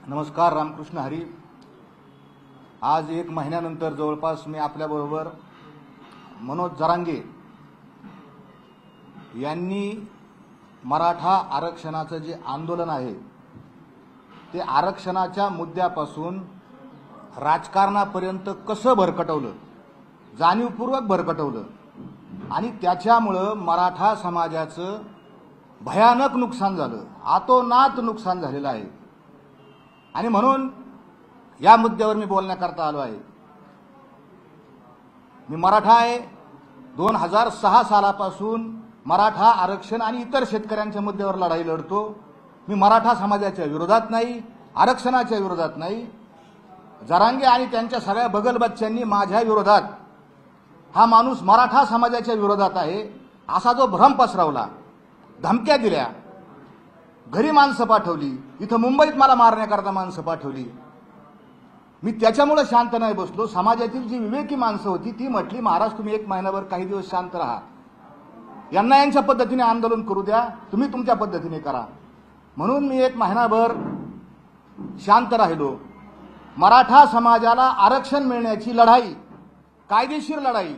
नमस्कार, रामकृष्ण हरी. आज एक महिन्यानंतर जवळपास मी आपल्याबरोबर मनोज जरांगे यांनी मराठा आरक्षणाचं जे आंदोलन आहे ते आरक्षणाच्या मुद्द्यापासून राजकारणापर्यंत कसं भरकटवलं, जाणीवपूर्वक भरकटवलं आणि त्याच्यामुळं मराठा समाजाचं भयानक नुकसान झालं, आतोनात नुकसान झालेलं आहे. आणि म्हणून या मुद्द्यावर मी बोलण्याकरता आलो आहे. मी मराठा आहे. 2006 सालापासून मराठा आरक्षण आणि इतर शेतकऱ्यांच्या मुद्द्यावर लढाई लढतो. मी मराठा समाजाच्या विरोधात नाही, आरक्षणाच्या विरोधात नाही. जरांगे आणि त्यांच्या सगळ्या बगलबच्च्यांनी माझ्या विरोधात, हा माणूस मराठा समाजाच्या विरोधात आहे असा जो भ्रम पसरवला, धमक्या दिल्या, घरी माणसं पाठवली, इथं मुंबईत मला मारण्याकरता माणसं पाठवली. मी त्याच्यामुळे शांत नाही बसलो. समाजातील जी विवेकी माणसं होती ती म्हटली, महाराज तुम्ही एक महिनाभर काही दिवस शांत राहा, यांना यांच्या पद्धतीने आंदोलन करू द्या, तुम्ही तुमच्या पद्धतीने करा. म्हणून मी एक महिनाभर शांत राहिलो. मराठा समाजाला आरक्षण मिळण्याची लढाई, कायदेशीर लढाई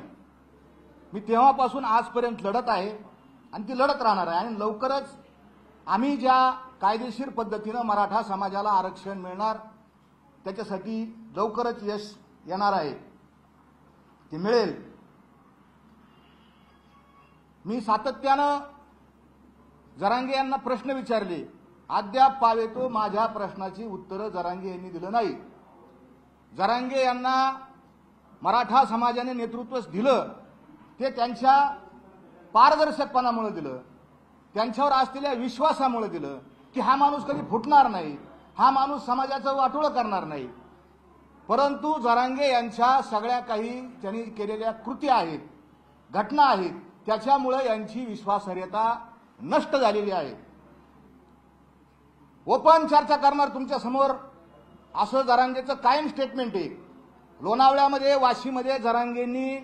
मी तेव्हापासून आजपर्यंत लढत आहे आणि ती लढत राहणार आहे. आणि लवकरच आम्ही ज्या कायदेशीर पद्धतीनं मराठा समाजाला आरक्षण मिळणार त्याच्यासाठी लवकरच यश येणार आहे, ते मिळेल. मी सातत्यानं जरांगे यांना प्रश्न विचारले, अद्याप पावेतो माझ्या प्रश्नाची उत्तरं जरांगे यांनी दिलं नाही. जरांगे यांना मराठा समाजाने नेतृत्व दिलं ते त्यांच्या पारदर्शकपणामुळे दिलं, त्यांच्यावर असलेल्या विश्वासामुळे दिलं की हा माणूस कधी फुटणार नाही, हा माणूस समाजाचं वाटोळं करणार नाही. परंतु जरांगे यांच्या सगळ्या काही त्यांनी केलेल्या कृती आहेत, घटना आहेत, त्याच्यामुळे यांची विश्वासार्हता नष्ट झालेली आहे. ओपन चर्चा करणार तुमच्या समोर असं जरांगेचं कायम स्टेटमेंट आहे. लोणावळ्यामध्ये, वाशीमध्ये जरांगेंनी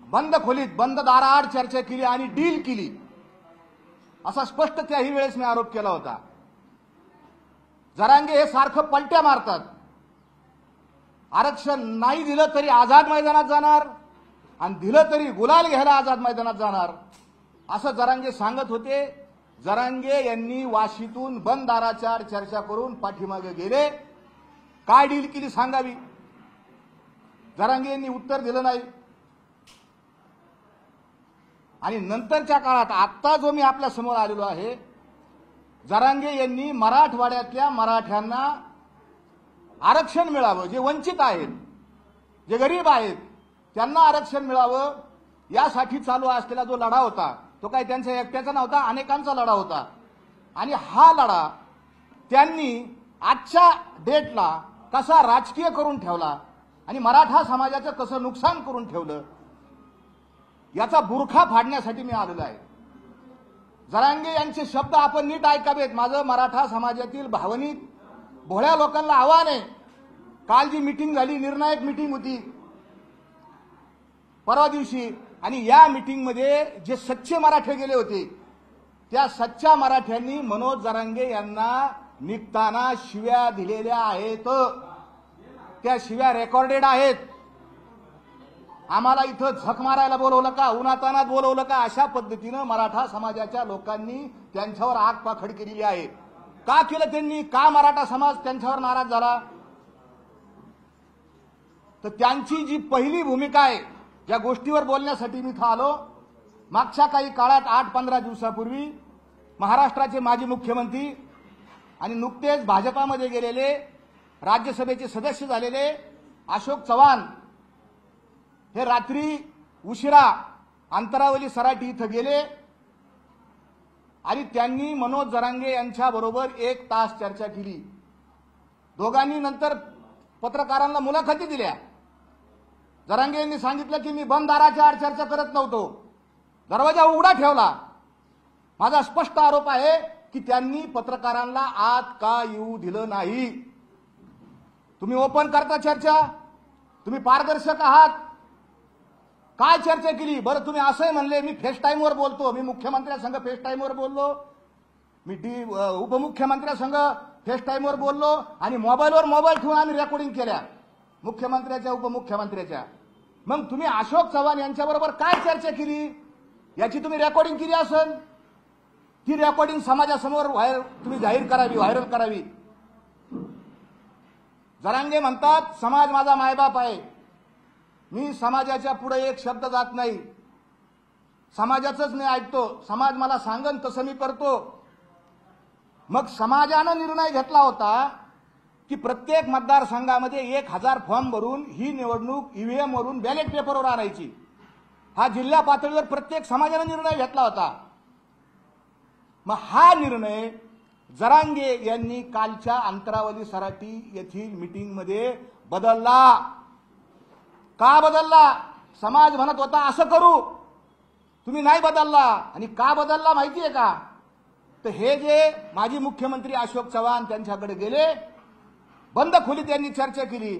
बंद खोलीत, बंद दाराआड चर्चा केली आणि डील केली असा स्पष्ट त्याही वेळेस मी आरोप केला होता. जरांगे हे सारखं पलट्या मारतात. आरक्षण नाही दिलं तरी आझाद मैदानात जाणार आणि दिलं तरी गुलाल घ्यायला आझाद मैदानात जाणार असं जरांगे सांगत होते. जरांगे यांनी वाशीतून बंद दाराआड चर्चा करून पाठीमागे गेले. काय डील केली सांगावी? जरांगे यांनी उत्तर दिलं नाही. आणि नंतरच्या काळात आत्ता जो मी आपल्या समोर आलेलो आहे, जरांगे यांनी मराठवाड्यातल्या मराठ्यांना आरक्षण मिळावं, जे वंचित आहेत, जे गरीब आहेत त्यांना आरक्षण मिळावं यासाठी चालू असलेला जो लढा होता तो काही त्यांचा एकट्याचा नव्हता, अनेकांचा लढा होता. आणि हा लढा त्यांनी आजच्या डेटला कसा राजकीय करून ठेवला आणि मराठा समाजाचं कसं नुकसान करून ठेवलं याचा बुरखा फाडण्यासाठी मी आलेलो आहे. जरांगे यांचे शब्द आपण नीट ऐकावेत. माझं मराठा समाजातील भावनिक भोळ्या लोकांना आव्हान आहे. काल जी मीटिंग झाली, निर्णायक मीटिंग होती परवा दिवशी, आणि या मीटिंगमध्ये जे सच्चे मराठे गेले होते त्या सच्च्या मराठ्यांनी मनोज जरांगे यांना निघताना शिव्या दिलेल्या आहेत. त्या शिव्या रेकॉर्डेड आहेत. आम्हाला इथं झक मारायला बोलवलं का, उन्हातानात बोलवलं का, अशा पद्धतीनं मराठा समाजाच्या लोकांनी त्यांच्यावर आगपाखड केलेली आहे. का केलं त्यांनी? का मराठा समाज त्यांच्यावर नाराज झाला? तर त्यांची जी पहिली भूमिका आहे, ज्या गोष्टीवर बोलण्यासाठी मी इथं आलो, मागच्या काही काळात 8-15 दिवसापूर्वी महाराष्ट्राचे माजी मुख्यमंत्री आणि नुकतेच भाजपामध्ये गेलेले, राज्यसभेचे सदस्य झालेले अशोक चव्हाण हे रात्री उशिरा अंतरावली सराटी इथं गेले आणि त्यांनी मनोज जरांगे यांच्याबरोबर 1 तास चर्चा केली. दोघांनी नंतर पत्रकारांना मुलाखती दिल्या. जरांगे यांनी सांगितलं की मी बंद दाराच्या आड चर्चा करत नव्हतो, दरवाजा उघडा ठेवला. माझा स्पष्ट आरोप आहे की त्यांनी पत्रकारांना आत का येऊ दिलं नाही. तुम्ही ओपन करता चर्चा, तुम्ही पारदर्शक आहात, काय चर्चा केली? बरं तुम्ही असंही म्हणले मी फेस टाईमवर बोलतो, मी मुख्यमंत्र्यांसंग फेस टाईमवर बोललो, मी उपमुख्यमंत्र्यांसंग फेस टाईमवर बोललो आणि मोबाईल ठेवून आम्ही रेकॉर्डिंग केल्या मुख्यमंत्र्याच्या उपमुख्यमंत्र्याच्या. मग तुम्ही अशोक चव्हाण यांच्याबरोबर काय चर्चा केली याची तुम्ही रेकॉर्डिंग केली असेल, ती रेकॉर्डिंग समाजासमोर तुम्ही जाहीर करावी, व्हायरल करावी. जरांगे म्हणतात समाज माझा मायबाप आहे, मी समाजाच्या पुढे एक शब्द जात नाही, समाजाचंच मी ऐकतो, समाज मला सांगन तसं मी करतो. मग समाजानं निर्णय घेतला होता की प्रत्येक मतदारसंघामध्ये 1000 फॉर्म भरून ही निवडणूक ईव्हीएम वरून बॅलेट पेपरवर आणायची. हा जिल्हा पातळीवर प्रत्येक समाजाने निर्णय घेतला होता. मग हा निर्णय जरांगे यांनी कालच्या अंतरावली सराटी येथील मीटिंगमध्ये बदलला. का बदलला? समाज म्हणत होता असं करू, तुम्ही नाही बदलला. आणि का बदलला माहिती आहे का? तर हे जे माजी मुख्यमंत्री अशोक चव्हाण त्यांच्याकडे गेले, बंद खोलीत त्यांनी चर्चा केली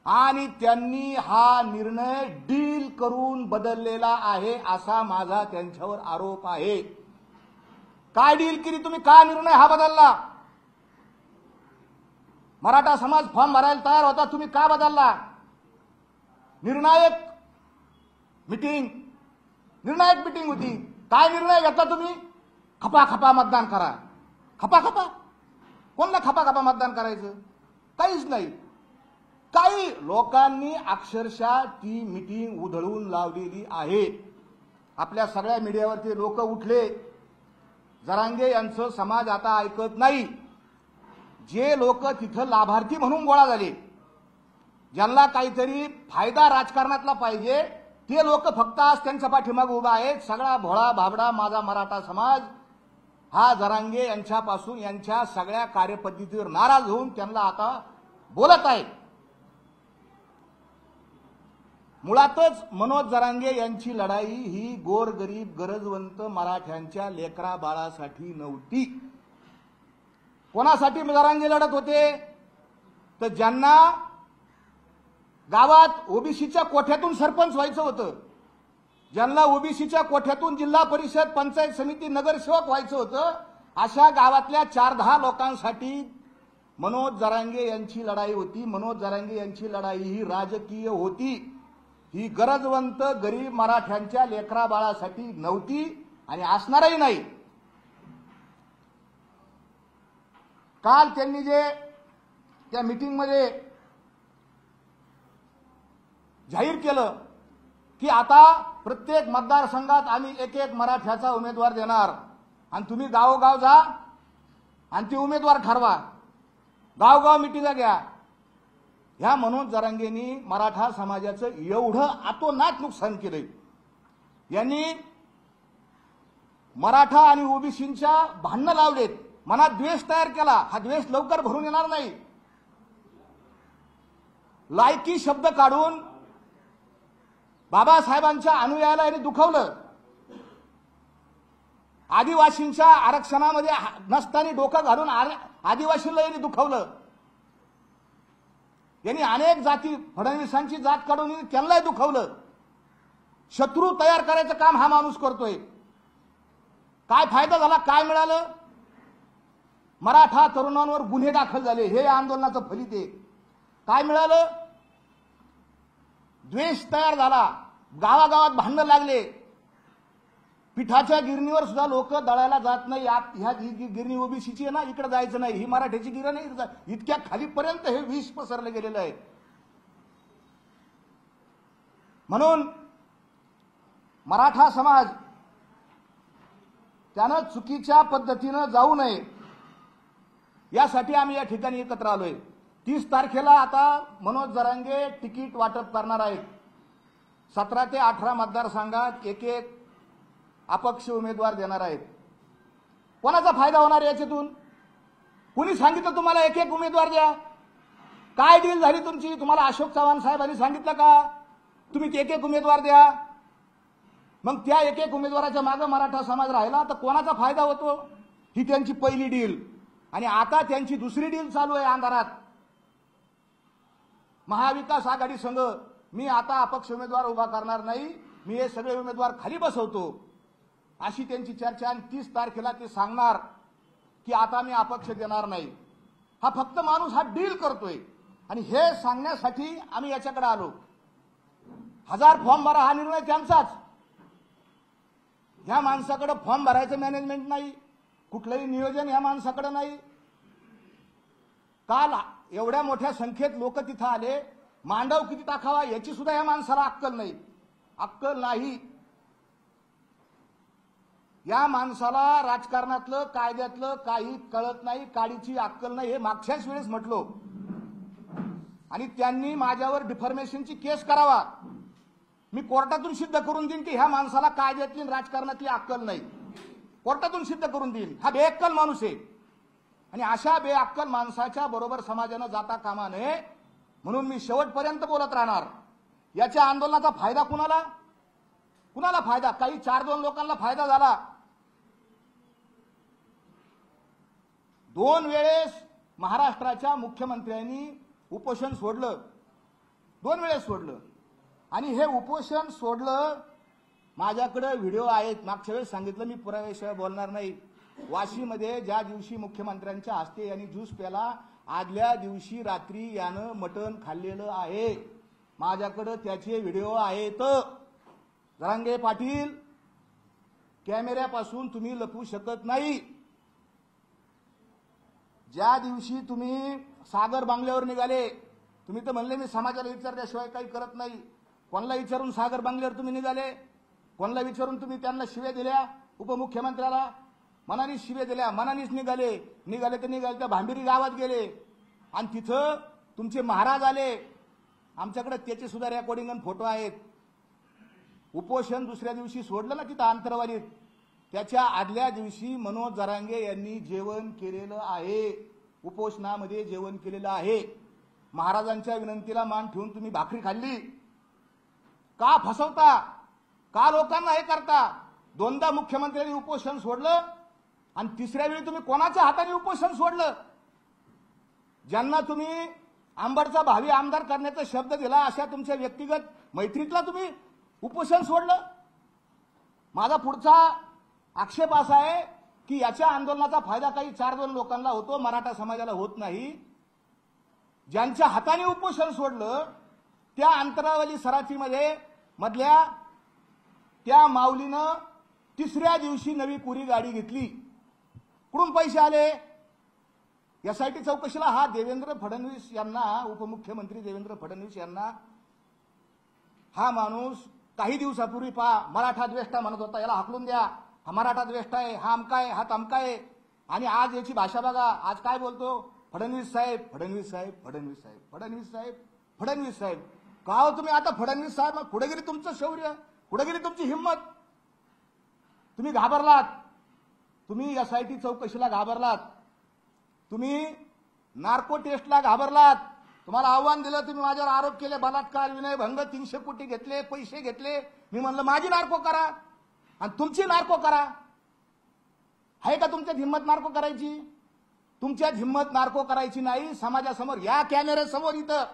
आणि त्यांनी हा निर्णय डील करून बदललेला आहे असा माझा त्यांच्यावर आरोप आहे. काय डील केली तुम्ही? का निर्णय हा बदलला? मराठा समाज फॉर्म भरायला तयार होता, तुम्ही का बदलला? निर्णायक मिटिंग होती. काय निर्णय घेतला तुम्ही? खपाखपा मतदान करा. खपाखपा? कोणला खपाखपा मतदान करायचं? काहीच नाही. काही लोकांनी अक्षरशः ती मिटिंग उधळून लावलेली आहे. आपल्या सगळ्या मीडियावरती लोक उठले. जरांगे यांचं समाज आता ऐकत नाही. जे लोक तिथं लाभार्थी म्हणून गोळा झाले, ज्यांना काहीतरी फायदा राजकारणातला पाहिजे, ते लोक फक्त आज त्यांच्या पाठीमागे उभा आहेत. सगळा भोळा भाबडा माझा मराठा समाज हा जरांगे यांच्यापासून यांच्या सगळ्या कार्यपद्धतीवर नाराज होऊन त्यांना आता बोलत आहे. मुळातच मनोज जरांगे यांची लढाई ही गोरगरीब गरजवंत मराठ्यांच्या लेकरा बाळासाठी नव्हती. कोणासाठी जरांगे लढत होते? तर ज्यांना गावात ओबीसीच्या कोठ्यातून सरपंच व्हायचं होतं, ज्यांना ओबीसीच्या कोठ्यातून जिल्हा परिषद, पंचायत समिती, नगरसेवक व्हायचं होतं, अशा गावातल्या 4-10 लोकांसाठी मनोज जरांगे यांची लढाई होती. मनोज जरांगे यांची लढाई ही राजकीय होती, ही गरजवंत गरीब मराठ्यांच्या लेकरा बाळासाठी नव्हती आणि असणारही नाही. काल त्यांनी जे त्या मीटिंगमध्ये जाहीर केलं की आता प्रत्येक मतदारसंघात आम्ही एक मराठ्याचा उमेदवार देणार आणि तुम्ही गावोगाव जा आणि ते उमेदवार ठरवा, गावगाव मिटिंगा घ्या. ह्या मनोज जरांगेंनी मराठा समाजाचं एवढं आतोनात नुकसान केलंय. यांनी मराठा आणि ओबीसींच्या भांडणं लावलेत, मनात द्वेष तयार केला. हा द्वेष लवकर भरून येणार नाही. लायकी शब्द काढून बाबासाहेबांच्या अनुयायाला यांनी दुखवलं. आदिवासींच्या आरक्षणामध्ये नसताना डोकं घालून आदिवासींना यांनी दुखवलं. यांनी अनेक जाती, फडणवीसांची जात काढून त्यांनाही दुखवलं. शत्रू तयार करायचं काम हा माणूस करतोय. काय फायदा झाला? काय मिळालं? मराठा तरुणांवर गुन्हे दाखल झाले, हे आंदोलनाचं फलित आहे. काय मिळालं? द्वेष तयार झाला, गावागावात भांडणं लागले. पिठाच्या गिरणीवर सुद्धा लोक दळायला जात नाही. ह्या गिरणी ओबीसीची आहे ना, इकडे जायचं नाही, ही मराठ्याची गिरणी नाही. इतक्या खालीपर्यंत हे विष पसरलं गेलेलं आहे. म्हणून मराठा समाज त्यानं चुकीच्या पद्धतीनं जाऊ नये यासाठी आम्ही या ठिकाणी एकत्र आलोय. 30 तारखेला आता मनोज जरांगे तिकीट वाटप करणार आहेत. 17 ते 18 मतदारसंघात एक अपक्ष उमेदवार देणार आहेत. कोणाचा फायदा होणार याच्यातून? कुणी सांगितलं तुम्हाला एक उमेदवार द्या? काय डील झाली तुमची? तुम्हाला अशोक चव्हाण साहेबांनी सांगितलं का तुम्ही एक उमेदवार द्या? मग त्या एक उमेदवाराच्या मागे मराठा समाज राहिला तर कोणाचा फायदा होतो? ही त्यांची पहिली डील. आणि आता त्यांची दुसरी डील चालू आहे अंधारात. महाविकास आघाडी संघ मी आता अपक्ष उमेदवार उभा करणार नाही, मी हे सगळे उमेदवार खाली बसवतो, अशी त्यांची चर्चा. आणि 30 तारखेला ते सांगणार की आता मी अपक्ष देणार नाही. हा फक्त माणूस हा डील करतोय. आणि हे सांगण्यासाठी आम्ही याच्याकडे आलो. 1000 फॉर्म भरा हा निर्णय त्यांचाच. ह्या माणसाकडे फॉर्म भरायचं मॅनेजमेंट नाही, कुठलंही नियोजन ह्या माणसाकडे नाही. काल एवढ्या मोठ्या संख्येत लोक तिथं आले, मांडव किती टाकावा याची सुद्धा या माणसाला अक्कल नाही. अक्कल नाही. या माणसाला राजकारणातलं कायद्यातलं काही कळत नाही, काडीची अक्कल नाही. हे मागच्याच वेळेस म्हटलो. आणि त्यांनी माझ्यावर डिफॉर्मेशनची केस करावा. मी कोर्टातून सिद्ध करून देईन की ह्या माणसाला कायद्यातली राजकारणातली अक्कल नाही. कोर्टातून सिद्ध करून देईन. हा बेअक्कल माणूस आहे. आणि अशा बेअक्कल माणसाच्या बरोबर समाजानं जाता कामा नये, म्हणून मी शेवटपर्यंत बोलत राहणार. याच्या आंदोलनाचा फायदा कुणाला कुणाला फायदा? काही 4-2 लोकांना फायदा झाला. 2 वेळेस महाराष्ट्राच्या मुख्यमंत्र्यांनी उपोषण सोडलं. 2 वेळेस सोडलं. आणि हे उपोषण सोडलं. माझ्याकडे व्हिडिओ आहेत. मागच्या वेळेस सांगितलं मी पुराव्याशिवाय बोलणार नाही. वाशीमध्ये ज्या दिवशी मुख्यमंत्र्यांच्या हस्ते यांनी ज्यूस प्याला, आदल्या दिवशी रात्री यानं मटण खाल्लेलं आहे. माझ्याकडे त्याचे व्हिडिओ आहेत. जरांगे पाटील, कॅमेऱ्यापासून तुम्ही लपू शकत नाही. ज्या दिवशी तुम्ही सागर बांगल्यावर निघाले, तुम्ही तर म्हणले मी समाजाला विचारल्याशिवाय काही करत नाही. कोणाला विचारून सागर बांगल्यावर तुम्ही निघाले? कोणाला विचारून तुम्ही त्यांना शिव्या दिल्या? उपमुख्यमंत्र्याला मनाने शिव्या दिल्या, मनानेच निघाले. तर निघाले त्या भांबिरी गावात गेले आणि तिथं तुमचे महाराज आले. आमच्याकडे त्याचे सुद्धा रेकॉर्डिंग आणि फोटो आहेत. उपोषण दुसऱ्या दिवशी सोडलं ना तिथं आंतरवालीत, त्याच्या आदल्या दिवशी मनोज जरांगे यांनी जेवण केलेलं आहे. उपोषणामध्ये जेवण केलेलं आहे. महाराजांच्या विनंतीला मान ठेवून तुम्ही भाकरी खाल्ली. का फसवता? का लोकांना हे करता? 2दा मुख्यमंत्र्यांनी उपोषण सोडलं आणि तिसऱ्या वेळी तुम्ही कोणाच्या हाताने उपोषण सोडलं? ज्यांना तुम्ही आंबडचा भावी आमदार करण्याचा शब्द दिला अशा तुमच्या व्यक्तिगत मैत्रीतला तुम्ही उपोषण सोडलं. माझा पुढचा आक्षेप असा आहे की याच्या आंदोलनाचा फायदा काही 4-2 लोकांना होतो, मराठा समाजाला होत नाही. ज्यांच्या हाताने उपोषण सोडलं त्या अंतरावली सराटीमध्ये मधल्या त्या माऊलीनं तिसऱ्या दिवशी नवी कुरी गाडी घेतली. कुठून पैसे आले? एसआयटी चौकशीला हा देवेंद्र फडणवीस यांना, उपमुख्यमंत्री देवेंद्र फडणवीस यांना हा माणूस काही दिवसापूर्वी मराठा द्वेष्टा म्हणत होता. याला हाकलून द्या, हा मराठा द्वेष्टा आहे, हा अमका आहे, हा तमका आहे. आणि आज याची भाषा बघा. आज काय बोलतो? फडणवीस साहेब, फडणवीस साहेब, फडणवीस साहेब, फडणवीस साहेब, फडणवीस साहेब. का हो तुम्ही आता फडणवीस साहेब? कुठे गेली तुमचं शौर्य? कुठे गेली तुमची हिंमत? तुम्ही घाबरलात. तुम्ही एसआयटी चौकशीला घाबरलात. तुम्ही नार्को टेस्टला घाबरलात. तुम्हाला आव्हान दिलं, तुम्ही माझ्यावर आरोप केले, बलात्कार, विनयभंग, 300 कोटी घेतले, पैसे घेतले. मी म्हणलं माझी नार्को करा आणि तुमची नार्को करा. आहे का तुमच्यात हिंमत नार्को करायची? तुमच्यात हिंमत नार्को करायची नाही. समाजासमोर या कॅमेऱ्यासमोर इथं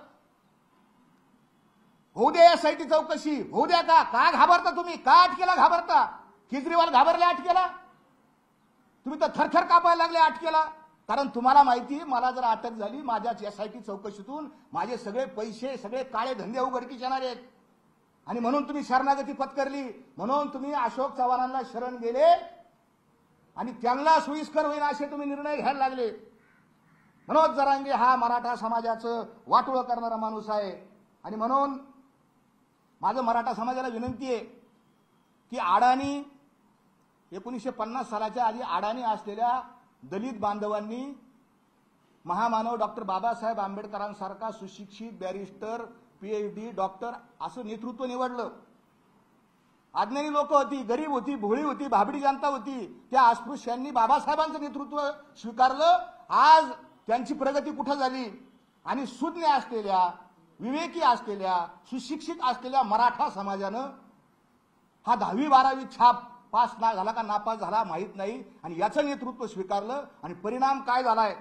होऊ द्या एसआयटी चौकशी, होऊ द्या. का घाबरता तुम्ही? का अटकेला घाबरता? केजरीवाल घाबरले अटकेला? तुम्ही तर थरथर कापायला लागले अटकेला. कारण तुम्हाला माहिती, मला जर अटक झाली माझ्याच एसआयटी चौकशीतून माझे सगळे पैसे, सगळे काळे धंदे उघडकीस येणार आहेत. आणि म्हणून तुम्ही शरणागती पत्करली. म्हणून तुम्ही अशोक चव्हाणांना शरण गेले आणि त्यांना सोयीस्कर होईल असे तुम्ही निर्णय घ्यायला लागले. मनोज जरांगे हा मराठा समाजाचं वाटोळं करणारा माणूस आहे. आणि म्हणून माझं मराठा समाजाला विनंती आहे की अडाणी 1950 सालाच्या आधी अडाणी असलेल्या दलित बांधवांनी महामानव डॉक्टर बाबासाहेब आंबेडकरांसारखा सुशिक्षित बॅरिस्टर, पीएचडी, डॉक्टर असं नेतृत्व निवडलं. अज्ञानी लोक होती, गरीब होती, भोळी होती, भाबडी जनता होती. त्या अस्पृश्यांनी बाबासाहेबांचं नेतृत्व स्वीकारलं. आज त्यांची प्रगती कुठं झाली? आणि सुज्ञ असलेल्या, विवेकी असलेल्या, सुशिक्षित असलेल्या मराठा समाजानं हा 10वी-12वी छाप पास झाला का नापास झाला माहीत नाही, आणि याचं नेतृत्व स्वीकारलं. आणि परिणाम काय झालाय?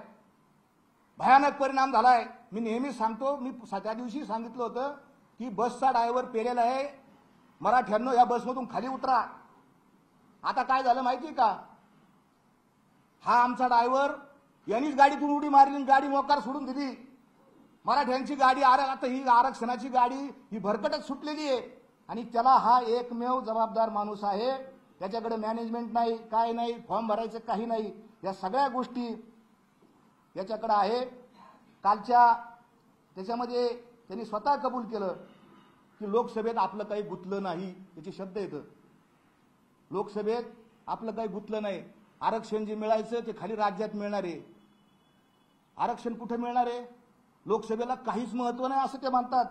भयानक परिणाम झालाय. मी नेहमी सांगतो, मी त्या दिवशी सांगितलं होतं की बसचा ड्रायव्हर पेलेला आहे, मराठ्यांनो या बसमधून खाली उतरा. आता काय झालं माहिती का, हा आमचा ड्रायव्हर यांनीच गाडीतून उडी मारली, गाडी मोकार सोडून दिली. मराठ्यांची गाडी आता ही आरक्षणाची गाडी ही भरकटच सुटलेली आहे आणि त्याला हा एकमेव जबाबदार माणूस आहे. त्याच्याकडे मॅनेजमेंट नाही, काय नाही, फॉर्म भरायचं काही नाही, या सगळ्या गोष्टी याच्याकडे आहे. कालच्या त्याच्यामध्ये त्यांनी स्वतः कबूल केलं की लोकसभेत आपलं काही गुंतलं नाही, याचे शब्द येतं. लोकसभेत आपलं काही गुंतलं नाही, आरक्षण जे मिळायचं ते खाली राज्यात मिळणार आहे. आरक्षण कुठे मिळणार आहे? लोकसभेला काहीच महत्व नाही असं ते म्हणतात.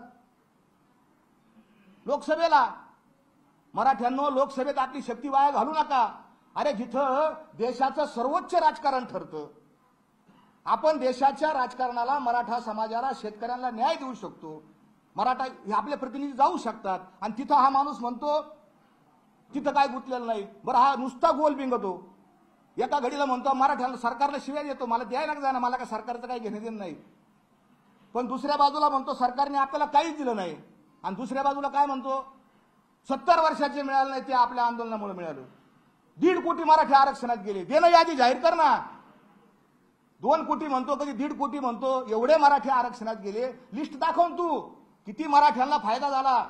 लोकसभेला मराठ्यांनो लोकसभेत आपली शक्ती वाया घालू नका. अरे जिथं देशाचं सर्वोच्च राजकारण ठरतं, आपण देशाच्या राजकारणाला, मराठा समाजाला, शेतकऱ्यांना न्याय देऊ शकतो, मराठा हे आपले प्रतिनिधी जाऊ शकतात आणि तिथं हा माणूस म्हणतो तिथं काय गुंतलेलं नाही. बरं हा नुसता गोल बिंगतो, एका घडीला म्हणतो मराठ्यांना सरकारला शिव्या देतो, मला द्यायला जाणं, मला काय सरकारचं काही घेणं देणं नाही. पण दुसऱ्या बाजूला म्हणतो सरकारने आपल्याला काहीच दिलं नाही आणि दुसऱ्या बाजूला काय म्हणतो 70 वर्षाचे मिळालं नाही ते आपल्या आंदोलनामुळे मिळालं. 1.5 कोटी मराठी आरक्षणात गेले, देणं यादी जाहीर कर ना. 2 कोटी म्हणतो, कधी 1.5 कोटी म्हणतो, एवढे मराठी आरक्षणात गेले. लिस्ट दाखवून तू किती मराठ्यांना फायदा झाला.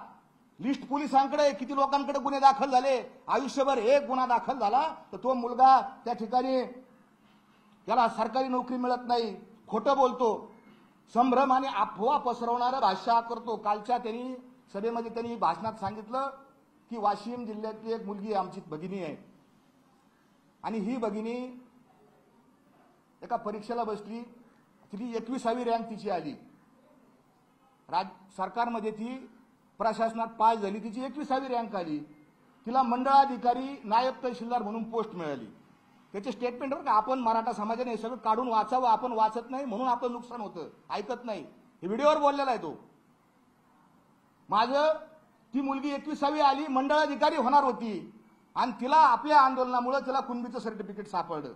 लिस्ट पोलिसांकडे किती लोकांकडे गुन्हे दाखल झाले. आयुष्यभर एक गुन्हा दाखल झाला तर तो मुलगा त्या ठिकाणी त्याला सरकारी नोकरी मिळत नाही, खोटं बोलतो, संभ्रम आणि अफवा पसरवणारं भाषा करतो. कालच्या त्यांनी सभेमध्ये त्यांनी भाषणात सांगितलं की वाशिम जिल्ह्यातली एक मुलगी आमची भगिनी आहे आणि ही भगिनी एका परीक्षेला बसली, तिची 21वी रँक तिची आली. सरकारमध्ये ती प्रशासनात पास झाली, तिची 21वी रँक आली. तिला मंडळाधिकारी नायब तहसीलदार म्हणून पोस्ट मिळाली. त्याचे स्टेटमेंटवर का आपण मराठा समाजाने हे सगळं काढून वाचावं, आपण वाचत नाही म्हणून आपलं नुकसान होतं, ऐकत नाही. हे व्हिडिओवर बोललेला आहे तो. माझं ती मुलगी 21वी आली, मंडळाधिकारी होणार होती आणि तिला आपल्या आंदोलनामुळे तिला कुणबीचं सर्टिफिकेट सापडलं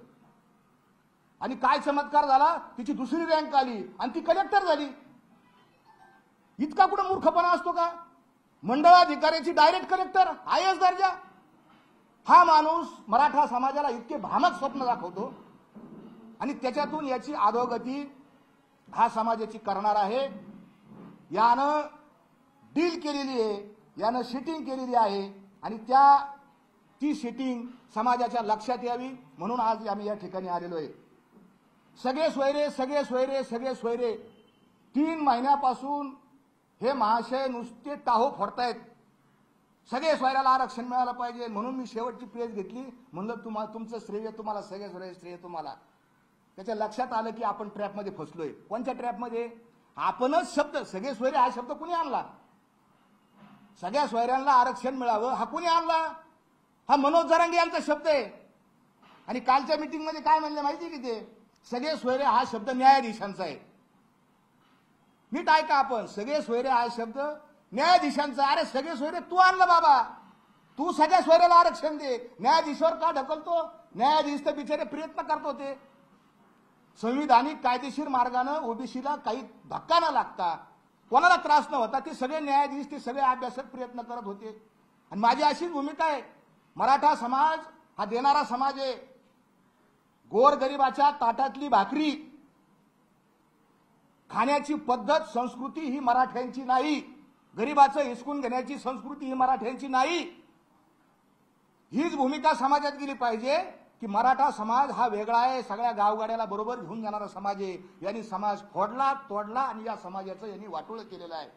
आणि काय चमत्कार झाला, तिची 2री रँक आली आणि ती कलेक्टर झाली. इतका कुठं मूर्खपणा असतो का? मंडळाधिकाऱ्याची डायरेक्ट कलेक्टर, IAS दर्जा. हा माणूस मराठा समाजाला इतके भ्रामक स्वप्न दाखवतो आणि त्याच्यातून याची अधोगती हा समाजाची करणार आहे. यानं डील केलेली आहे, यानं सिटिंग केलेली आहे आणि ती सिटिंग समाजाच्या लक्षात यावी म्हणून आज आम्ही या ठिकाणी आलेलो आहे. सगळे सोयरे 3 महिन्यापासून हे महाशय नुसते टाहो फोडतायत. सगळे सोयऱ्याला आरक्षण मिळालं पाहिजे म्हणून मी शेवटची प्रेस घेतली. म्हणलं तुमचं श्रेय तुम्हाला, सगळे सोयरे श्रेय तुम्हाला. त्याच्या लक्षात आलं की आपण ट्रॅपमध्ये फसलोय. कोणत्या ट्रॅपमध्ये? आपणच शब्द सगळे सोयरे हा शब्द कुणी आणला? सगळ्या सोयऱ्यांना आरक्षण मिळावं हा कुणी आणला? हा मनोज जरांगे यांचा शब्द आहे. आणि कालच्या मीटिंगमध्ये काय म्हणले माहिती की ते सगळे सोयरे हा शब्द न्यायाधीशांचा आहे. नीट ऐका, आपण सगळे सोयरे हा शब्द न्यायाधीशांचा. अरे सगळे सोयरे तू आणलं बाबा, तू सगळ्या सोयऱ्याला आरक्षण दे. न्यायाधीशावर का ढकलतो? न्यायाधीश तर बिचारे प्रयत्न करत होते संविधानिक कायदेशीर मार्गाने ओबीसीला काही धक्का न लागता, कोणाला त्रास न होता ते सगळे न्यायाधीश, ते सगळे अभ्यासक प्रयत्न करत होते. आणि माझी अशीच भूमिका आहे, मराठा समाज हा देणारा समाज आहे. गोरगरिबाच्या ताटातली भाकरी खाण्याची पद्धत, संस्कृती ही मराठ्यांची नाही. गरिबाचं हिसकून घेण्याची संस्कृती ही मराठ्यांची नाही. हीच भूमिका समाजात गेली पाहिजे की मराठा समाज हा वेगळा आहे, सगळ्या गावगाड्याला बरोबर घेऊन जाणारा समाज आहे. यांनी समाज फोडला, तोडला आणि या समाजाचं यांनी वाटोळं केलेलं आहे.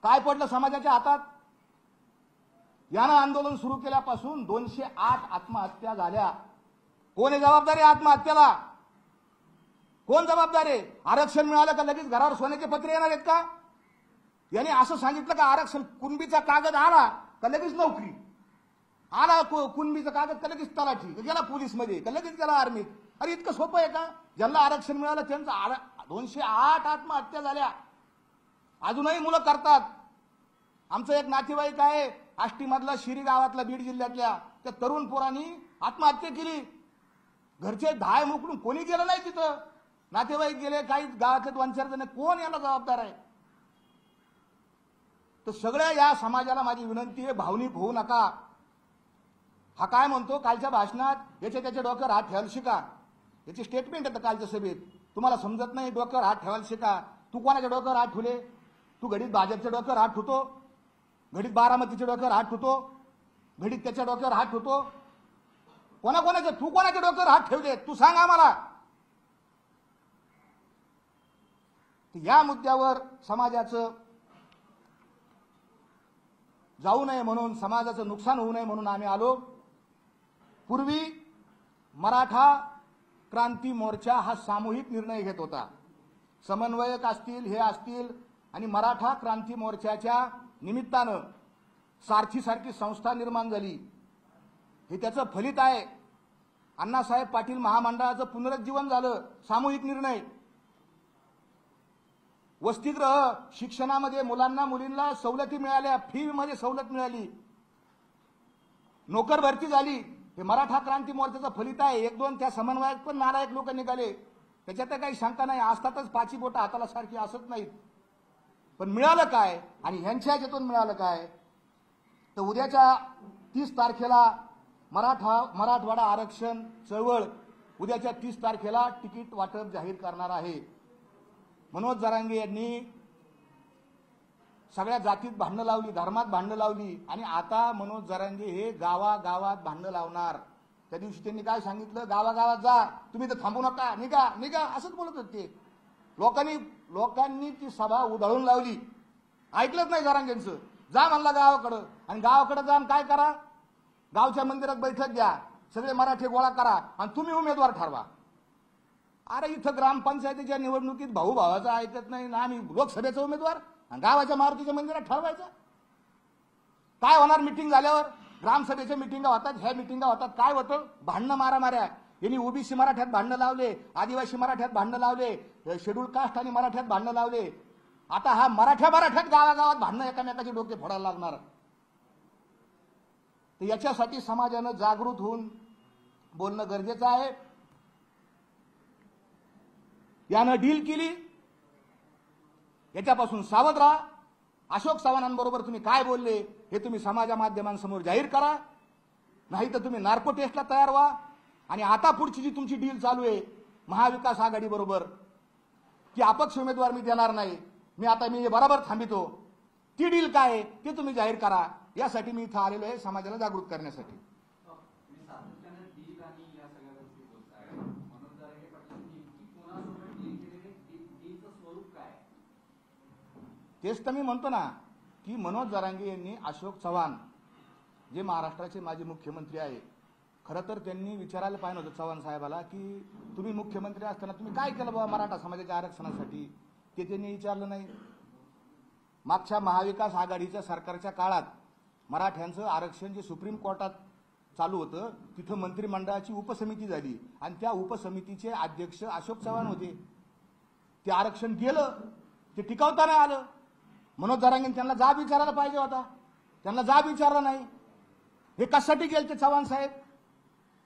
काय पडलं समाजाच्या हातात? यानं आंदोलन सुरू केल्यापासून 208 आत्महत्या झाल्या. कोण आहे जबाबदारी आत्महत्याला? कोण जबाबदार आहे? आरक्षण मिळालं का लगेच घरावर सोन्याचे पत्रे येणार आहेत का? याने असं सांगितलं का आरक्षण कुणबीचा कागद आला का लगेच नोकरी, आला कुणबीचा कागद का लगेच तलाठी, गेला पोलीसमध्ये का लगेच गेला आर्मीत? अरे इतकं सोपं आहे का? ज्यांना आरक्षण मिळालं त्यांचं 208 आत्महत्या झाल्या. अजूनही मुलं करतात. आमचं एक नातेवाईक आहे आष्टीमधला, शिरी गावातला, बीड जिल्ह्यातल्या, त्या तरुण पोरांनी आत्महत्या केली. घरचे धाय मोकळून कोणी गेलं नाही तिथं. नातेवाईक गेले, काही गावातले 2-4 जण. कोण याला जबाबदार आहे? तर सगळ्या या समाजाला माझी विनंती आहे, भावनिक होऊ नका. हा काय म्हणतो कालच्या भाषणात, याच्या त्याच्या डोक्यावर हात ठेवायला शिका. याची स्टेटमेंट आहे कालच्या सभेत. तुम्हाला समजत नाही, डोक्यावर हात ठेवायला शिका. तू कोणाच्या डोक्यावर हात ठेवले? तू घडीत भाजपच्या डोक्यावर हात ठेवतो, घडीत बारामतीच्या डोक्यावर हात ठेवतो, घडीत त्याच्या डोक्यावर हात ठेवतो. कोणाकोणाच्या तू कोणाच्या डोक्यावर हात ठेवले तू सांग आम्हाला. या मुद्द्यावर समाजाचं जाऊ नये म्हणून, समाजाचं नुकसान होऊ नये म्हणून आम्ही आलो. पूर्वी मराठा क्रांती मोर्चा हा सामूहिक निर्णय घेत होता. समन्वयक असतील, हे असतील, आणि मराठा क्रांती मोर्चाच्या निमित्तानं सारथी सारखी संस्था निर्माण झाली. हे त्याचं फलित आहे. अण्णासाहेब पाटील महामंडळाचं पुनरुज्जीवन झालं. सामूहिक निर्णय. वसतिगृह शिक्षणामध्ये मुलांना मुलींना सवलती मिळाल्या, फी मध्ये सवलत मिळाली, नोकर भरती झाली. हे मराठा क्रांती मोर्चाचं फलित आहे. एक दोन त्या समन्वयात पण नालायक लोक निघाले, त्याच्यात काही शंका नाही. असतातच पाची बोटं हाताला सारखी असत नाहीत. पण मिळालं काय? आणि ह्यांच्या ह्याच्यातून मिळालं काय? तर उद्याच्या 30 तारखेला मराठवाडा आरक्षण चळवळ उद्याच्या 30 तारखेला तिकीट वाटप जाहीर करणार आहे. मनोज जरांगे यांनी सगळ्या जातीत भांडणं लावली, धर्मात भांडणं लावली, आणि आता मनोज जरांगे हे गावागावात भांडणं लावणार. त्या दिवशी त्यांनी काय सांगितलं, गावागावात जा, तुम्ही तर थांबू नका, निघा निघा असंच बोलत होते. लोकांनी ती सभा उधळून लावली. ऐकलंच नाही जरांगेंचं. जा म्हणला गावाकडं, आणि गावाकडे जाऊन काय करा, गावच्या मंदिरात बैठक घ्या, सगळे मराठी गोळा करा, आणि तुम्ही उमेदवार ठरवा. अरे इथं ग्रामपंचायतीच्या निवडणुकीत भाऊ भावाचं ऐकत नाही ना, आम्ही लोकसभेचा उमेदवार आणि गावाच्या मारुतीच्या मंदिरात ठरवायचं. काय होणार मिटिंग झाल्यावर? ग्रामसभेच्या मिटिंगा होतात, ह्या मिटिंगा होतात, काय होतं? भांडणं मारामाऱ्या. यांनी ओबीसी मराठ्यात भांडणं लावले, आदिवासी मराठ्यात भांडणं लावले, शेड्यूल कास्ट आणि मराठ्यात भांडणं लावले. आता हा मराठ्यात गावागावात भांडणं एकामेकाचे डोके फोडायला लागणार. तर याच्यासाठी समाजानं जागृत होऊन बोलणं गरजेचं आहे. यानं डील केली, याच्यापासून सावध राहा. अशोक चव्हाणांबरोबर तुम्ही काय बोलले हे तुम्ही समाजा माध्यमांसमोर जाहीर करा, नाही तर तुम्ही नार्को टेस्टला तयार व्हा. आणि आता पुढची जी तुमची डील चालू आहे महाविकास आघाडी बरोबर, की अपक्ष उमेदवार मी देणार नाही, मी बरोबर थांबितो, ती डील काय आहे ते तुम्ही जाहीर करा. यासाठी मी इथं आलेलो आहे, समाजाला जागृत करण्यासाठी. तेच तर मी म्हणतो ना, की मनोज जरांगे यांनी अशोक चव्हाण जे महाराष्ट्राचे माजी मुख्यमंत्री आहे, खरं तर त्यांनी विचारायला पाहिजे होतं चव्हाण साहेबाला, की तुम्ही मुख्यमंत्री असताना तुम्ही काय केलं बाबा मराठा समाजाच्या आरक्षणासाठी, ते त्यांनी विचारलं नाही. मागच्या महाविकास आघाडीच्या सरकारच्या काळात मराठ्यांचं आरक्षण जे सुप्रीम कोर्टात चालू होतं, तिथं मंत्रिमंडळाची उपसमिती झाली, आणि त्या उपसमितीचे अध्यक्ष अशोक चव्हाण होते. ते आरक्षण गेलं, ते टिकवता नाही आलं. मनोज जरांगे त्यांना जाब विचारायला पाहिजे होता, त्यांना जाब विचारला नाही. हे कशासाठी गेले ते चव्हाण साहेब?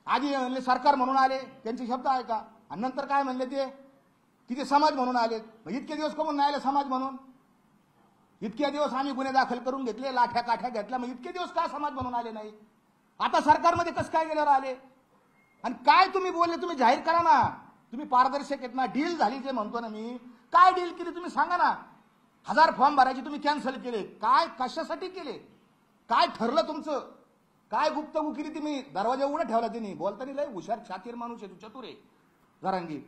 आधी म्हणले सरकार म्हणून आले, त्यांचे शब्द आहे का? आणि नंतर काय म्हणले ते, की ते समाज म्हणून आलेत. इतके दिवस कोण नाही आले समाज म्हणून? इतके दिवस आम्ही गुन्हे दाखल करून घेतले, लाठ्या काठ्या घेतल्या, मग इतके दिवस का समाज म्हणून आले नाही? आता सरकारमध्ये कसं काय गेल्यावर आले? आणि काय तुम्ही बोलले तुम्ही जाहीर करा ना. तुम्ही पारदर्शक आहेत ना. डील झाली जे म्हणतो ना मी, काय डील केली तुम्ही सांगा ना. 1000 फॉर्म भरायचे तुम्ही कॅन्सल केले, काय कशासाठी केले? काय ठरलं तुमचं? काय गुप्तगुकिरी तुम्ही दरवाजा उघडा ठेवला? त्यांनी बोलताना लय हुशार शातीर माणूस आहे, चतुर आहे जरांगे.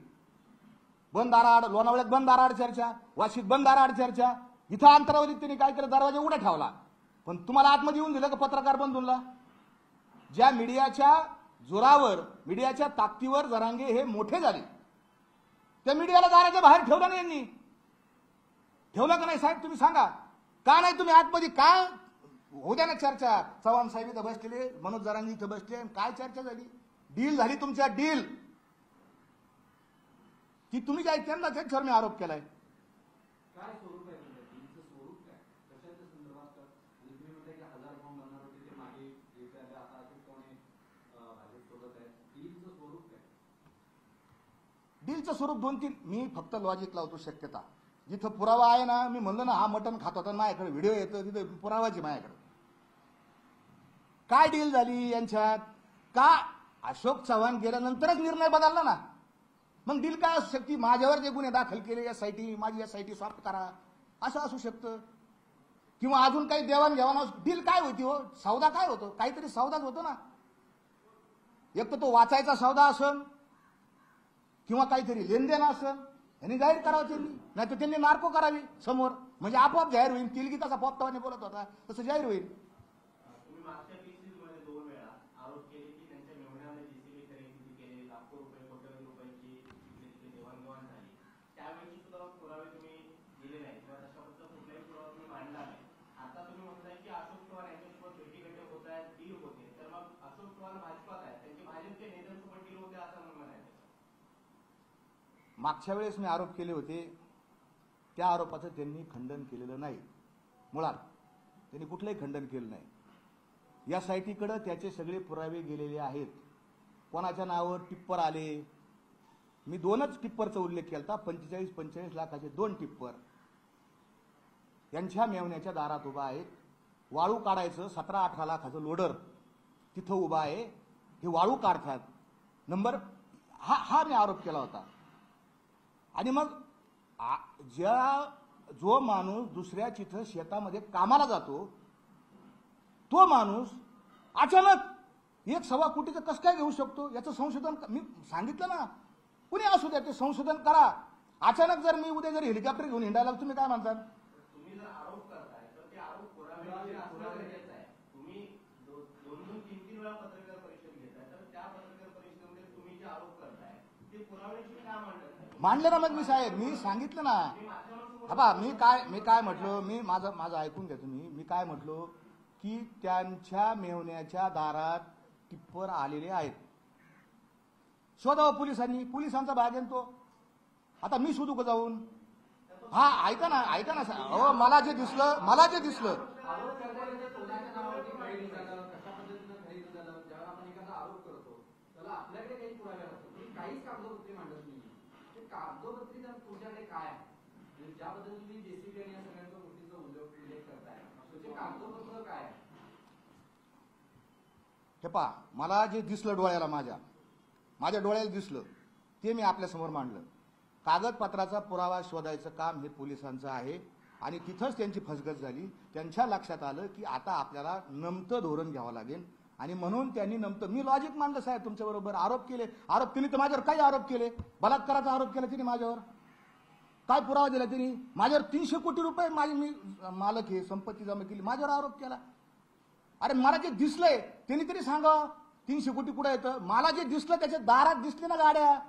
बंद दाराआड, लोणावळ्यात बंद दाराआड चर्चा, वाशीत बंद दाराआड चर्चा, इथं अंतरावरीत त्यांनी काय केलं, दरवाजा उघडा ठेवला. पण तुम्हाला आतमध्ये येऊन दिलं का पत्रकार बंधूंना? ज्या मीडियाच्या जोरावर, मीडियाच्या ताकदीवर जरांगे हे मोठे झाले, त्या मीडियाला दाराच्या बाहेर ठेवलं नाही यांनी. ठेवलं का नाही साहेब तुम्ही सांगा? का नाही तुम्ही आतमध्ये? काय होऊ द्या ना चर्चा. चव्हाण साहेब इथं बसलेले, मनोज जरांगे इथं बसले, काय चर्चा झाली? डील झाली तुमच्या, डील ती तुम्ही काय त्यांना त्यांच्यावर मी आरोप केलाय. काय स्वरूप आहे डीलचं स्वरूप काय? कशाच्या संदर्भात? आणि तुम्ही म्हणताय की 1000 फॉर्म भरणार होते ते मागे येत्या आता अशोक चव्हाण भाजप सोबत आहे. डीलचं स्वरूप काय? डीलचं स्वरूप 2-3 मी फक्त लॉजिक लावतो, शक्यता. जिथं पुरावा आहे ना, मी म्हणलं ना हा मटण खात होता माझ्याकडे व्हिडिओ येतो, तिथे पुरावाची माझ्याकडे. काय डील झाली यांच्यात? का अशोक चव्हाण गेल्यानंतरच निर्णय बदलला ना? मग डील काय असू शकते? माझ्यावर जे गुन्हे दाखल केले एसआयटी, माझी एसआयटी सॉफ्ट करा, असं असू शकतं. किंवा अजून काही देवाणघेवाण. डील काय होती हो? सौदा काय होतो? काहीतरी सौदाच होतो ना. एक तर तो वाचायचा सौदा असन किंवा काहीतरी लेनदेन असन, यांनी जाहीर करावं त्यांनी, नाही तर त्यांनी नार्को करावी समोर, म्हणजे आपोआप जाहीर होईल. तिलगी कसा पोपटावाने बोलत होता तसं जाहीर होईल. तुम्ही मागच्या केसेसमध्ये 2 वेळा आरोप केले की त्यांच्या मेहुण्याने जेसीबी खरेदी केली, लाखो रुपये, कोट्यवधी रुपयांची देवाणघेवाण झाली. त्यावेळी सुद्धा पुरावे तुम्ही दिले नाही किंवा तशाबद्दल कुठलाही पुरावा तुम्ही मांडला नाही. आता तुम्ही म्हणताय की अशोक चव्हाण यांच्यासोबत भेटीगाठी होत आहेत, डील होते, तर मग अशोक चव्हाण भाजपात आहेत, त्यांचे भाजपचे नेत्यांसोबत डील होते असं म्हणणं आहे. मागच्या वेळेस मी आरोप केले होते, त्या आरोपाचं त्यांनी खंडन केलेलं नाही. मुळात त्यांनी कुठलंही खंडन केलं नाही. या साईटीकडे त्याचे सगळे पुरावे गेलेले आहेत. कोणाच्या नावावर टिप्पर आले, मी 2च टिप्परचा उल्लेख केला, 45 लाखाचे 2 टिप्पर यांच्या मेवण्याच्या दारात उभा आहेत. वाळू काढायचं 17-18 लाखाचं लोडर तिथं उभा आहे, हे वाळू काढतात. नंबर हा मी आरोप केला होता. आणि मग जो माणूस दुसऱ्या तिथं शेतामध्ये कामाला जातो, तो माणूस अचानक 1.25 कोटीचं कसं काय घेऊ शकतो? याचं संशोधन मी सांगितलं ना, कुणी असू द्या ते संशोधन करा. अचानक जर मी उद्या जर हेलिकॉप्टर घेऊन हिंडायला, तुम्ही काय म्हणतात? तुम्ही जर आरोप करताय तर ते आरोप पुरावे आहे. तुम्ही 2-3 वेळा पत्रकार परिषद घेताय, तर त्या पत्रकार परिषदेमध्ये तुम्ही जे आरोप करताय ते पुरावे तुम्ही काय मांडत नाही? मांडले ना मग मी साहेब, मी सांगितलं ना. हा मी काय म्हटलो, मी माझं ऐकून घ्या तुम्ही. मी काय म्हटलो की त्यांच्या मेवण्याच्या दारात टिप्पर आलेले आहेत. शोधावं पोलिसांनी, पोलिसांचा भाग आहे तो. आता मी शोधू का जाऊन? हा ऐका ना हो, मला जे दिसलं आरोप करणाऱ्याच्या तोंडाच्या नावावरती काही झालं, कशा पद्धतीनं खरेदी झालं, जेव्हा आपण एखादा आरोप करतो त्याला आपल्याकडे काही पुरावे असतात, तुम्ही काहीच कागदोपत्री मांडत नाही. ते कागदोपत्री तुमच्याकडे काय आहे? म्हणजे ज्याबद्दल तुम्ही जेसीबी आणि या सगळ्यांच्या गोष्टीचा उल्लेख करताय, त्याचे कागदोपत्र काय आहे? हे पहा, मला जे दिसलं डोळ्याला, माझ्या डोळ्याला दिसलं ते मी आपल्यासमोर मांडलं. कागदपत्राचा पुरावा शोधायचं काम हे पोलिसांचं आहे. आणि तिथंच त्यांची फसगत झाली. त्यांच्या लक्षात आलं की आता आपल्याला नमतं धोरण घ्यावं लागेल, आणि म्हणून त्यांनी मी लॉजिक मांडलं साहेब तुमच्याबरोबर. आरोप केले तर माझ्यावर काही आरोप केले, बलात्काराचा आरोप केला तिने माझ्यावर. काय पुरावा दिला त्यांनी? माझ्यावर 300 कोटी रुपये मी मालक हे संपत्ती जमा केली, माझ्यावर आरोप केला. अरे मला जे दिसलंय त्यांनी तरी सांगा 300 कोटी कुठे येतं? मला जे दिसलं त्याच्या दारात दिसले ना गाड्या.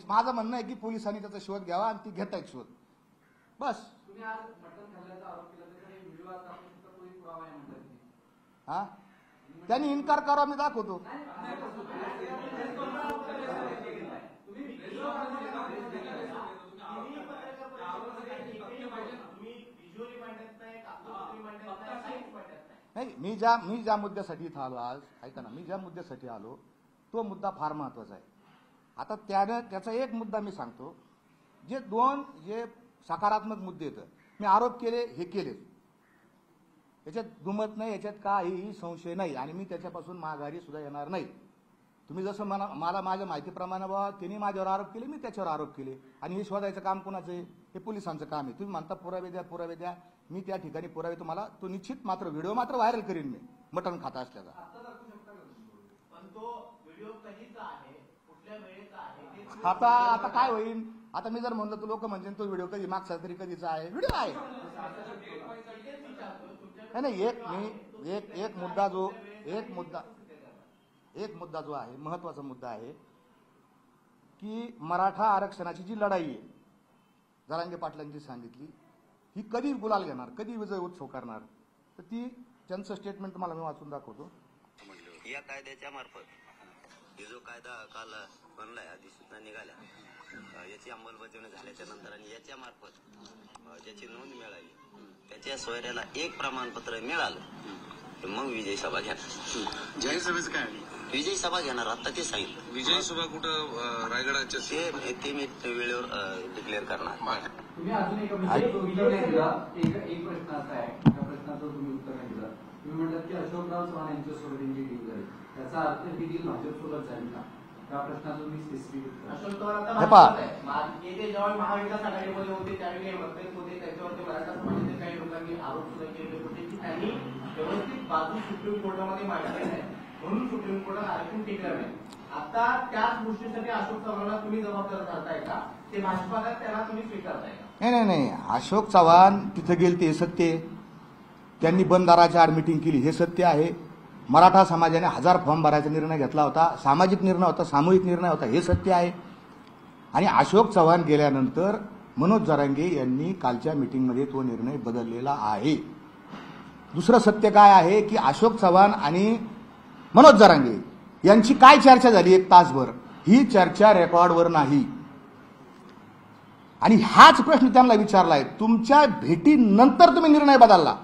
माझं म्हणणं आहे की पोलिसांनी त्याचा शोध घ्यावा, आणि ती घेत आहेत शोध. बस. तुम्ही आज मटण खाल्ल्याचा आरोप केला, त्याचा व्हिडिओ आज आपल्याला पुरावा आहे म्हणतात. हा, त्यांनी इन्कार करावा, मी दाखवतो. नाही, मी ज्या मुद्द्यासाठी इथं आलो आज, ऐका ना, मी ज्या मुद्द्यासाठी आलो तो मुद्दा फार महत्वाचा आहे. आता त्याचा एक मुद्दा मी सांगतो. जे सकारात्मक मुद्दे येतं, मी आरोप केले, हे केले, याच्यात दुमत नाही, याच्यात काहीही संशय नाही, आणि मी त्याच्यापासून माघारी सुद्धा येणार नाही. तुम्ही जसं मला माझ्या माहितीप्रमाणे बाबा त्यांनी माझ्यावर आरोप केले, मी त्याच्यावर आरोप केले, आणि हे शोधायचं काम कोणाचं आहे? हे पोलिसांचं काम आहे. तुम्ही म्हणता पुरावे द्या, मी त्या ठिकाणी पुरावे तुम्हाला तो निश्चित मात्र व्हिडिओ मात्र व्हायरल करीन मी, मटण खाता असल्याचा. पण तो व्हिडिओ कधीचा आहे, कुठल्या वेळेचा आहे? आता काय होईल? आता मी जर म्हणलं तर लोक म्हणजे तो व्हिडिओ कधी मागचा तरी कधीचा आहे? व्हिडिओ आहे. नाही, एक मुद्दा जो आहे, महत्वाचा मुद्दा आहे की मराठा आरक्षणाची जी लढाई आहे, जरांगे पाटलांची सांगितली, ही कधी गुलाल घेणार, कधी विजय उत्सव करणार, तर ती त्यांचं स्टेटमेंट तुम्हाला मी वाचून दाखवतो. या कायद्याच्या मार्फत हे जो कायदा काल बनलाय, अधिसूचना निघाल्या, याची अंमलबजावणी झाल्याच्या नंतर आणि याच्या मार्फत ज्याची नोंद मिळाली त्याच्या सोयऱ्याला एक प्रमाणपत्र मिळालं मग विजयी सभा घेणार. जाहीर सभेचं काय आहे? विजयी सभा घेणार आता ते सांगितलं. विजयी सभा कुठं रायगडाच्या ते मी वेळेवर डिक्लेअर करणार. तुम्ही अजून एक उत्तर नाही दिला. एक प्रश्न असा आहे, त्या प्रश्नाचं तुम्ही उत्तर नाही दिला. तुम्ही म्हणतात की अशोकराव चव्हाण यांच्यासोबत त्यांची डील झाली, त्याचा अर्थ ती डील भाजपसोबत झाली का? त्या प्रश्नाचं तुम्ही स्पेसिफिक उत्तर. अशोक चव्हाण हे आता पहा. भाजपात आहे. येथे जेव्हा महाविकास आघाडीमध्ये होते त्यावेळी हे मतभेद होते, त्याच्यावरती मराठा समाजातील काही लोकांनी आरोप सुद्धा केले होते की त्यांनी व्यवस्थित बाजू सुप्रीम कोर्टामध्ये मांडली नाही, म्हणून सुप्रीम कोर्टात आरक्षण टिकलं नाही. आता त्याच गोष्टीसाठी अशोक चव्हाणांना तुम्ही जबाबदार धरताय का? ते भाजपाला त्याला तुम्ही स्वीकारताय का? नाही. अशोक चव्हाण तिथे गेले ते सत्य आहे. त्यांनी बंद दाराच्या आड मिटिंग केली हे सत्य आहे. मराठा समाजाने 1000 फॉर्म भरायचा निर्णय घेतला होता, सामाजिक निर्णय होता, सामूहिक निर्णय होता, हे सत्य आहे. आणि अशोक चव्हाण गेल्यानंतर मनोज जरांगे यांनी कालच्या मिटिंगमध्ये तो निर्णय बदललेला आहे. दुसरं सत्य काय आहे की अशोक चव्हाण आणि मनोज जरांगे यांची काय चर्चा झाली 1 तासभर, ही चर्चा रेकॉर्डवर नाही. आणि हाच प्रश्न त्यांना विचारलाय, तुमच्या भेटीनंतर तुम्ही निर्णय बदलला,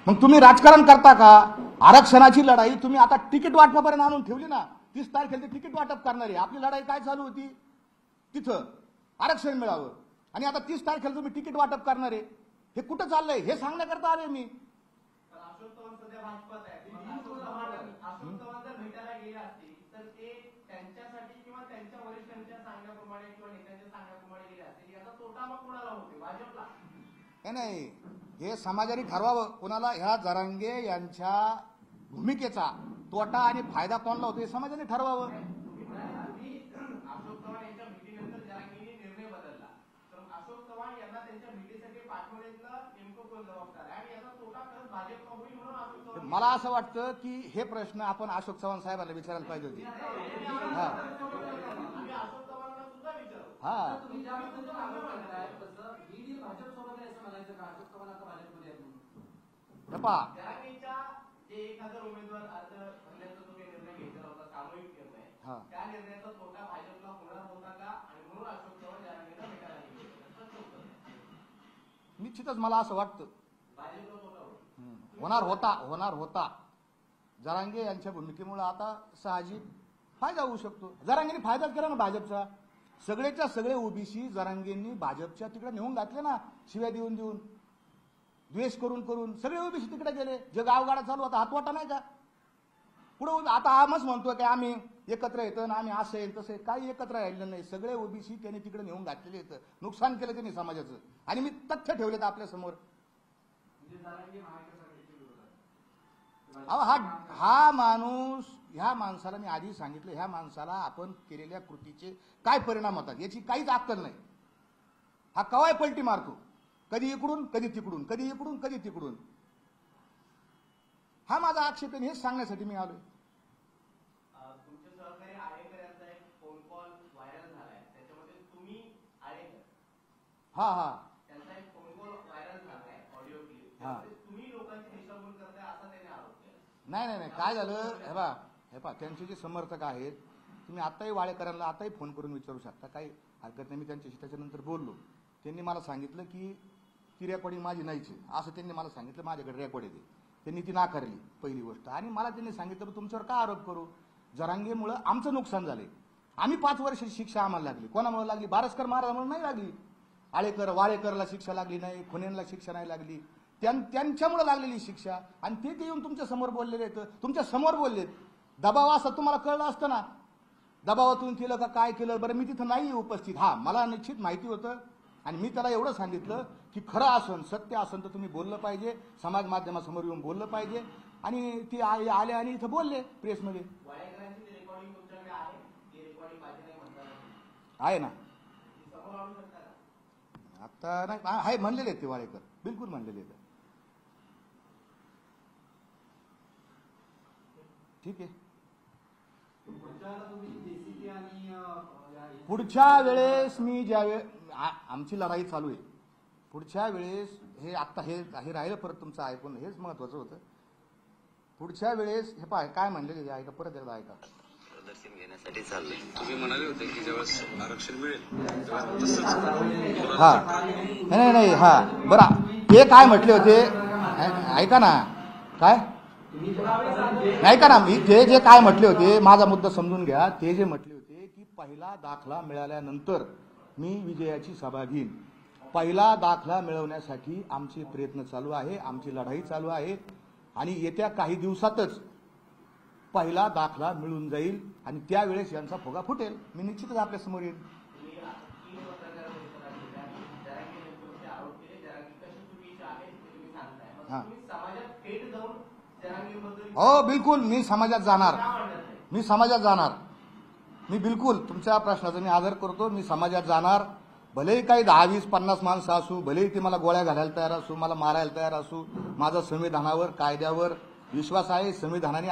मग तुम्ही राजकारण करता का? आरक्षणाची लढाई तुम्ही आता तिकीट वाटपापर्यंत आणून ठेवली ना. 30 तारखेला ते तिकीट वाटप करणार आहे. आपली लढाई काय चालू होती? तिथं आरक्षण मिळावं. आणि आता 30 तारखेला तुम्ही तिकीट वाटप करणार आहे. हे कुठं चाललंय हे सांगण्याकरता आले मी. अशोक चव्हाण सध्या भाजपात आहे. अशोक चव्हाण जर भेटायला गेले असतील तर ते त्यांच्यासाठी किंवा त्यांच्या वरिष्ठांच्या सांगण्याप्रमाणे किंवा नेत्यांच्या सांगण्याप्रमाणे गेले असतील, याचा तोटा मग कोणाला होतो? भाजपला. नाही, हे समाजाने ठरवावं कोणाला. ह्या जरांगे यांच्या भूमिकेचा तोटा आणि फायदा कोणाला होतो हे समाजाने ठरवावं. अशोक चव्हाण यांच्या भेटीनंतर जरांगेंनी निर्णय बदलला, तर अशोक चव्हाण यांना त्यांच्या भेटीसाठी पाठवण्यातलं नेमकं कोण जबाबदार आहे आणि याचा तोटा खरंच भाजपला होईल म्हणून अशोक चव्हाण. मला असं वाटतं की हे प्रश्न आपण अशोक चव्हाण साहेबांना विचारायला पाहिजे होते. हा आम्ही अशोक चव्हाणांना सुद्धा विचारू. हा तुम्ही ज्या पद्धतीने आरोप करताय तसं ही डील भाजपसोबत आहे असं म्हणायचं का? अशोक चव्हाण आता भाजपमध्ये आहेत म्हणून. हे पहा, जरांगेंच्या जे 1000 उमेदवार अर्ज भरण्याचा जो काही निर्णय घेतला होता, सामूहिक निर्णय, हा. त्या निर्णयाचा तोटा भाजपला होणार होता का? आणि म्हणून अशोक चव्हाण जरांगेंना भेटायला गेले होते. त्याचं उत्तर आहे. निश्चितच मला असं वाटतं भाजपला तोटा होईल. होणार होता. जरांगे यांच्या भूमिकेमुळे आता साहजिक फायदा होऊ शकतो. जरांगेंनी फायदाच केला ना भाजपचा. सगळेच्या सगळे ओबीसी जरांगेंनी भाजपच्या तिकडे नेऊन घातले ना, शिव्या देऊन देऊन, द्वेष करून करून सगळे ओबीसी तिकडे गेले. जे गावगाडा चालू होता हातवाटा नाही का पुढे. आता आमच म्हणतो की आम्ही एकत्र येतो ना, आम्ही असं आहे तसं आहे. काही एकत्र राहिलं नाही. सगळे ओबीसी त्यांनी तिकडे नेऊन घातलेले येतं, नुकसान केलं त्यांनी समाजाचं. आणि मी तथ्य ठेवलेत आपल्या समोर. म्हणजे जरांगे महाविकास आघाडीच्या विरोधात. अहो, हा माणूस, ह्या माणसाला मी आधी सांगितलं, ह्या माणसाला आपण केलेल्या कृतीचे काय परिणाम होतात याची काहीच अक्कल नाही. हा कवाय पलटी मारतो, कधी इकडून कधी तिकडून, कधी इकडून कधी तिकडून. हा माझा आक्षेप आहे, हेच सांगण्यासाठी मी आलोय. तुमचे सहकारी आळेकर यांचा एक फोन कॉल व्हायरल झालाय, त्याच्यामध्ये तुम्ही आळेकर, हा त्यांचा एक फोन कॉल व्हायरल झालाय, ऑडिओ क्लिप, हा. त्यामध्ये तुम्ही लोकांची दिशाभूल करताय असा त्याने आरोप केला. नाही काय झालं, हे पहा त्यांचे जे समर्थक आहेत, तुम्ही आताही वाळेकरांना आताही फोन करून विचारू शकता, काही हरकत नाही. मी त्यांच्याशी त्याच्यानंतर बोललो. त्यांनी मला सांगितलं की ती रेकॉर्डिंग माझी नाहीची, असं त्यांनी मला सांगितलं. माझ्याकडे रेकॉर्ड येते. त्यांनी ती नाकारली पहिली गोष्ट. आणि मला त्यांनी सांगितलं तुमच्यावर काय आरोप करू, जरांगेमुळं आमचं नुकसान झालंय. आम्ही 5 वर्ष शिक्षा आम्हाला लागली. कोणामुळे लागली? बारस्कर महाराजांमुळे नाही लागली. आळेकर वाळेकरला शिक्षा लागली नाही, खुनेंना शिक्षा नाही लागली, त्यांच्यामुळे लागलेली शिक्षा. आणि ते येऊन तुमच्या समोर बोललेले आहेत, तुमच्या समोर बोललेत. दबाव असं तुम्हाला कळलं असतं ना, दबावातून केलं का काय केलं. बरं, मी तिथं नाही उपस्थित. हा, मला निश्चित माहिती होतं. आणि मी त्याला एवढं सांगितलं की खरं असन, सत्य असन तर तुम्ही बोललं पाहिजे, समाज माध्यमासमोर येऊन बोललं पाहिजे. आणि ते आले आणि इथं बोलले प्रेसमध्ये. वाळेकरांची ती रेकॉर्डिंग तुमच्याकडे आहे? ती रेकॉर्डिंग माझी नाही म्हणताना आहे ना, ती समोर आणू शकता का? आता नाही आहे, म्हणलेले आहेत ते वाळेकर, बिलकुल म्हणलेले आहेत. ठीक आहे. पुढच्या वेळेस मी आमची लढाई चालू आहे. पुढच्या वेळेस हे आता हे राहिलं परत तुमचं ऐकून, हेच महत्वाचं होतं. पुढच्या वेळेस हे पाय काय म्हणलेले ऐका, परत एकदा ऐका. प्रदर्शन घेण्यासाठी चाललंय. तुम्ही म्हणाले होते की जेव्हा आरक्षण मिळेल तेव्हा तसंच हा नाही हा बरं, ते काय म्हटले होते ऐका ना, काय तुम्ही जे नाही का ना, मी ते जे काय म्हटले होते, माझा मुद्दा समजून घ्या. ते जे म्हटले होते की पहिला दाखला मिळाल्यानंतर मी विजयाची सभा घेईन. पहिला दाखला मिळवण्यासाठी आमचे प्रयत्न चालू आहे, आमची लढाई चालू आहे आणि येत्या काही दिवसातच पहिला दाखला मिळून जाईल आणि त्यावेळेस यांचा फुगा फुटेल. मी निश्चितच आपल्या समोर येईल. तुम्ही तीन पत्रकार परिषदा घेतल्या आणि जरांगे यांच्यावरती आरोप केले. जरांगे कसे चुकीचे आहेत ते तुम्ही सांगताय. मग हां. तुम्ही समाजात थेट जाऊन जरांगेबद्दल हो बिलकुल, मी समाजात जाणार. का मांडत नाही? मी समाजात जाणार. मी बिलकुल तुमच्या प्रश्नाचा मी आदर करतो. मी समाजात जाणार. भलेही काही 10, 20, 50 माणसं असू, भलेही ते मला गोळ्या घालायला तयार असू, मला मारायला तयार असू, माझा संविधानावर कायद्यावर विश्वास आहे. संविधानाने